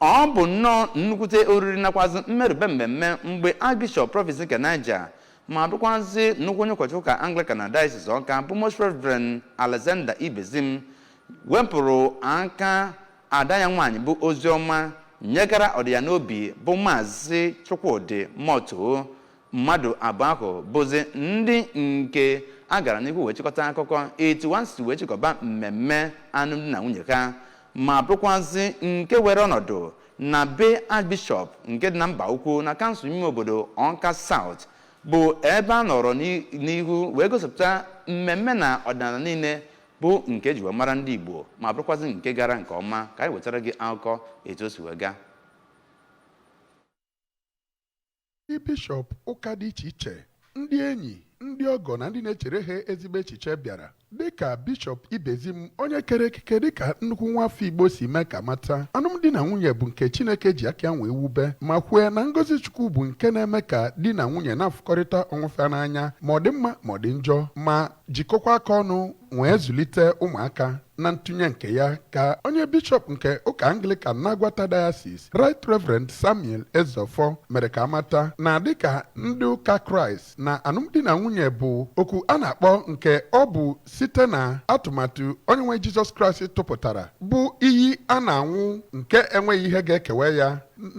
ọ bụ nnọọ nnukwute oriri nakwazi mmerụbe mmemme mgbe Archbishop Province nke Niger ma bụkwazi nnukwu onye ụkọchukwu ka Anglican na Diocese Awka bụ Most Reverend Alexander Ibezim wepụrụ aka ada ya nwaanyị bụ Ozioma nyegara ọdịya n'obi bụ Maazị Chukwudị Moto. Mmadụ abụọ ahụ bụzi ndị nke a gara n'ihu wee chịkọta akụkọ etu ha si wee chịkọba mmemme alụmdi na nwunye ha ma bụrụkwazi nke were ọnọdụ na be Archbishop nke dị na mba ukwu na kansụl ime obodo Awka South bụ ebe a nọrọ n'ihu wee gosipụta mmemme na ọdịnala niile bụ nke eji wee mara ndị Igbo ma bụrụkwazi nke gara nke ọma ka anyị wetara gị akụkọ etu o si wee gaa. Bishop ụka dị iche iche, ndị enyi, ndị ọgọ na ndị na-echere ha ezigbo echiche bịara dịka Bishop Ibezim onye kere ekike dịka nnukwu nwa afọ Igbo si mee ka mata alụmdi na nwunye bụ nke Chineke ji aka wee wube ma kwue na ngọzi Chukwu bụ nke na-eme ka di na nwunye na-afụkọrịta onwefe n'anya ma ọ dị mma ma ọ dị njọ ma jikọkwa aka ọnụ wee zụlite ụmụaka. Na ntụnye nke ya ka onye bishọp nke ụka Anglican na Agwata Diocese Right Reverend Samuel Ezofo mere ka amata na dịka ndị ụka Kraịst na alụmdi na nwunye bụ okwu a na-akpọ nke ọ bụ site na atụmatụ onye nwe Jizọs Kraịst tụpụtara bụ iyi a na-anwụ nke enweghị ihe ga-ekewe ya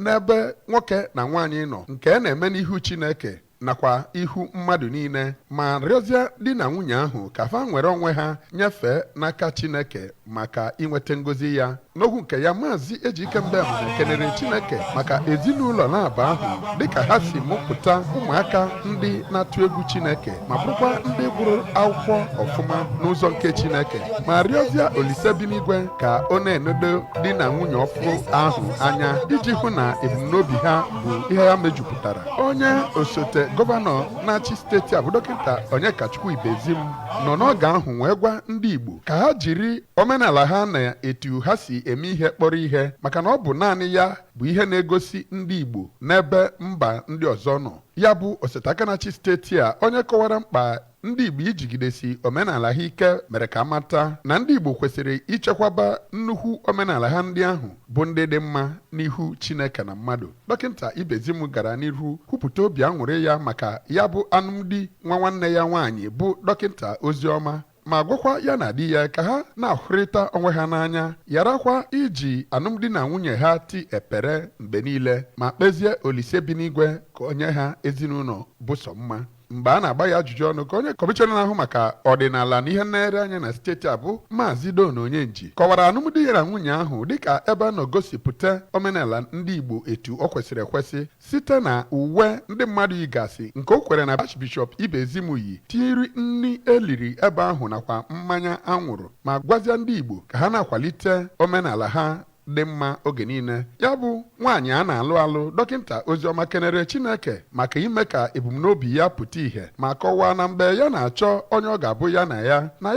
n'ebe nwoke na nwaanyị nọ nke na-eme n'ihu Chineke nakwa ihu mmadụ niile ma rịọzie di na nwunye ahụ ka fa nwere onwe ha nyefee n'aka Chineke maka inweta ngozi ya. N'okwu nke ya Maazị Ejikembe kenere Chineke maka ezinụlọ na-aba ahụ dịka ha si mụpụta ụmụaka ndị na-atụ egwu Chineke ma bụrụkwa ndị gụrụ akwụkwọ ọfụma n'ụzọ nke Chineke ma rịọzie Olise bi n'igwe ka ọ na-enodo di na nwunye ọfụ ahụ anya iji hụ na ebumnobi ha bụ ihe ha mejupụtara. Onye osote gọvanọ na-achị steeti a bụ Dọkịta Onyekachukwu Ibezim nọ n'oge ahụ wee gwa ndị Igbo ka ha jiri omenala ha na etu ha si eme ihe kpọrọ ihe maka na ọ bụ naanị ya bụ ihe na-egosi ndị Igbo n'ebe mba ndị ọzọ nọ. Ya bụ osote aka na-achị steeti a onye kọwara mkpa ndị Igbo ijigidesi omenala ha ike mere ka amata na ndị Igbo kwesịrị ichekwaba nnukwu omenala ha ndị ahụ bụ ndị dị mma n'ihu Chineke na mmadụ. Dọkịta Ibezim gara n'ihu kwupụta obi aṅụrị ya maka ya bụ alụmdi nwa nwanne ya nwaanyị bụ Dọkịta Ozioma ma gwakwa ya na di ya ka ha na-ahụrịta onwe ha n'anya yarakwa iji alụmdi na nwunye ha ti epere mgbe niile ma kpezie Olise bi n'igwe ka onye ha ezinụlọ bụ sọ mma. Mgbe a na-agba ya ajụjụ ọnụ ka onye kọmishọna na-ahụ maka ọdịnala na ihe nlere anya na steeti a bụ Maazị Don Onyenji kọwara alụmdi ya na nwunye ahụ dịka ebe a nọ-gosipụta omenala ndị Igbo etu ọ kwesịrị ekwesị site na uwe ndị mmadụ yigasị nke o kwere na Archbishop Ibezim yi tinyere nri eliri ebe ahụ nakwa mmanya anwụrụ ma gwazie ndị Igbo ka ha na-akwalite omenala ha dị mma oge niile. Ya bụ nwaanyị a na-alụ alụ Dọkịta Ozioma kenere Chineke maka ime ka ebumnobi ya pụta ìhè ma kọwaa na mgbe ya na-achọ onye ọ ga-abụ ya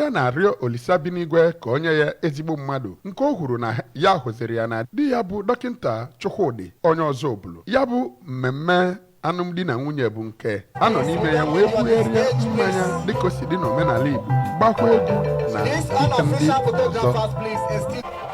na-arịọ Olise bi n'igwe ka onye ya ezigbo mmadụ nke o hụrụ na ya hụziri ya na di ya bụ Dọkịta Chukwudị onye ọzọ obulu. Ya bụ mmemme alụmdi na nwunye bụ nke a nọ n'ime ya wee bugharịa mmanya dịka o si dị n'omenala Igbo gbakwa egwu na ihe ndị ọzọ.